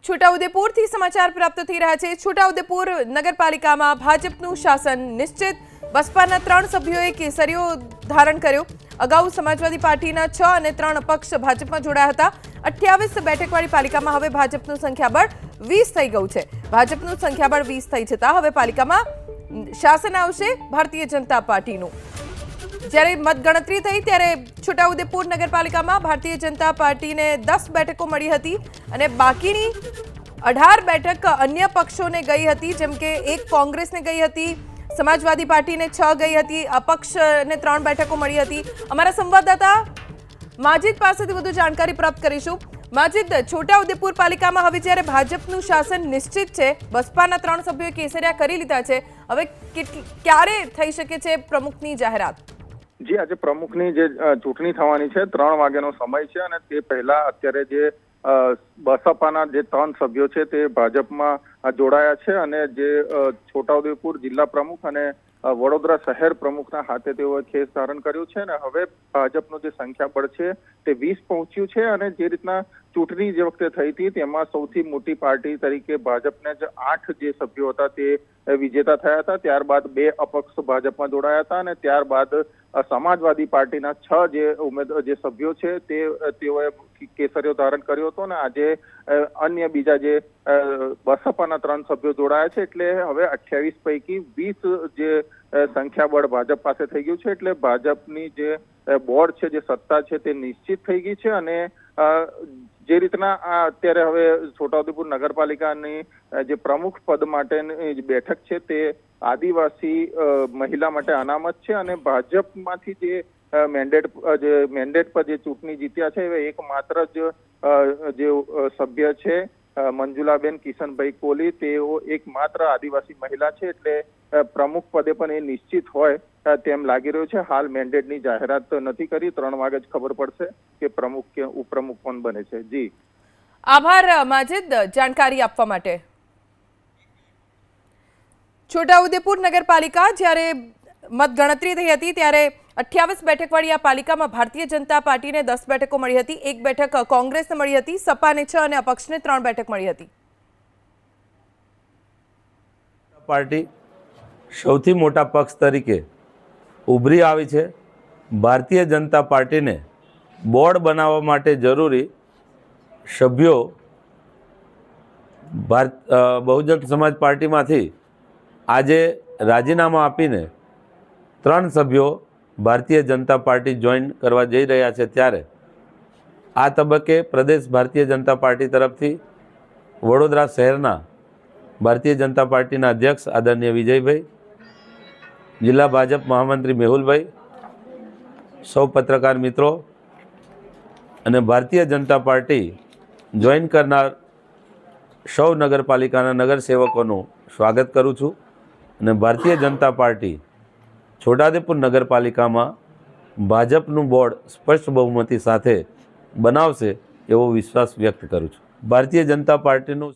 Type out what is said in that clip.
છોટાઉદેપુરથી સમાચાર પ્રાપ્ત થઈ રહ્યા છે। છોટાઉદેપુર નગરપાલિકામાં ભાજપનું શાસન નિશ્ચિત। બસપાના 3 સભ્યોએ કેસરીઓ ધારણ કર્યો। અગાઉ સમાજવાદી પાર્ટીના 6 અને 3 અપક્ષ ભાજપમાં જોડાયા હતા। 28 બેઠકવાળી પાલિકામાં હવે ભાજપનું સંખ્યાબળ 20 થઈ ગયું છે। ભાજપનું સંખ્યાબળ 20 થઈ જતા હવે પાલિકામાં શાસન આવશે ભારતીય જનતા પાર્ટીનું। જ્યારે મતગણતરી થઈ ત્યારે છોટાઉદેપુર નગરપાલિકામાં ભારતીય જનતા પાર્ટીને 10 બેઠકો મળી હતી અને બાકીની 18 બેઠક અન્ય પક્ષોને ગઈ હતી, જેમ કે એક કોંગ્રેસને ગઈ હતી, સમાજવાદી પાર્ટીને 6 ગઈ હતી, અપક્ષને 3 બેઠકો મળી હતી। અમારા સંવાદદાતા માજીદ પાસેથી વધુ જાણકારી પ્રાપ્ત કરીશું। માજીદ, છોટાઉદેપુર પાલિકામાં હવે જ્યારે ભાજપનું શાસન નિશ્ચિત છે, બસપાના 3 સભ્યોએ કેસરિયા કરી લીધા છે, હવે ક્યારે થઈ શકે છે પ્રમુખની જાહેરાત? જી, આજે પ્રમુખની જે ચૂંટણી થવાની છે 3 વાગ્યાનો સમય છે અને તે પહેલા અત્યારે જે બસપાના જે 3 સભ્યો છે તે ભાજપમાં જોડાયા છે અને જે છોટાઉદેપુર જિલ્લા પ્રમુખ અને વડોદરા શહેર પ્રમુખના હાથે તેઓએ ખેસ ધારણ કર્યું છે અને હવે ભાજપનું જે સંખ્યાબળ છે તે 20 પહોંચ્યું છે અને જે રીતના ચૂંટણી જે વખતે થઈ હતી તેમાં સૌથી મોટી પાર્ટી તરીકે ભાજપને જ 8 જે સભ્યો હતા તે વિજેતા થયા હતા। ત્યારબાદ 2 અપક્ષ ભાજપમાં જોડાયા હતા અને ત્યારબાદ સમાજવાદી પાર્ટીના 6 જે સભ્યો છે તેઓએ કેસરીઓ ધારણ કર્યો હતો અને આજે અન્ય બીજા જે બસપાના 3 સભ્યો જોડાયા છે, એટલે હવે 28 પૈકી 20 જે સંખ્યાબળ ભાજપ પાસે થઈ ગયું છે। એટલે ભાજપની જે બોર્ડ છે, જે સત્તા છે તે નિશ્ચિત થઈ ગઈ છે અને જે રીતના અત્યારે હવે છોટાઉદેપુર નગરપાલિકાની જે પ્રમુખ પદ માટેની બેઠક છે તે આદિવાસી મહિલા માટે અનામત છે અને ભાજપમાંથી જે મેન્ડેટ પર જે ચૂંટણી જીત્યા છે એ એકમાત્ર જ જે સભ્ય છે મંજુલાબેન કિશનભાઈ કોલી, તેઓ એકમાત્ર આદિવાસી મહિલા છે, એટલે પ્રમુખ પદે પણ એ નિશ્ચિત હોય તેમ લાગી રહ્યું છે। હાલ મેન્ડેટની જાહેરાત નથી કરી, 3 વાગે જ ખબર પડશે કે પ્રમુખ કે ઉપપ્રમુખ કોણ બને છે। જી, આભાર માજીદ જાણકારી આપવા માટે। છોટાઉદેપુર નગરપાલિકા જ્યારે મતગણતરી થઈ હતી ત્યારે 28 બેઠકવાળી આ પાલિકામાં ભારતીય જનતા પાર્ટીને 10 બેઠકો મળી હતી, 1 બેઠક કોંગ્રેસને મળી હતી, સપાને 6 અને અપક્ષને 3 બેઠક મળી હતી। પાર્ટી સૌથી મોટા પક્ષ તરીકે ઉભરી આવી છે। ભારતીય જનતા પાર્ટીને બોર્ડ બનાવવા માટે જરૂરી સભ્યો બહુજન સમાજ પાર્ટીમાંથી આજે રાજીનામા આપીને 3 સભ્યો ભારતીય જનતા પાર્ટી જોઈન કરવા જઈ રહ્યા છે। ત્યારે આ તબક્કે પ્રદેશ ભારતીય જનતા પાર્ટી તરફથી વડોદરા શહેરના ભારતીય જનતા પાર્ટીના અધ્યક્ષ આદરણીય વિજયભાઈ, જિલ્લા ભાજપ મહામંત્રી મેહુલભાઈ, સૌ પત્રકાર મિત્રો અને ભારતીય જનતા પાર્ટી જોઈન કરનાર સૌ નગરપાલિકાના નગરસેવકોનું સ્વાગત કરું છું અને ભારતીય જનતા પાર્ટી છોટાઉદેપુર નગરપાલિકામાં ભાજપનું બોર્ડ સ્પષ્ટ બહુમતી સાથે બનાવશે એવો વિશ્વાસ વ્યક્ત કરું છું। ભારતીય જનતા પાર્ટીનું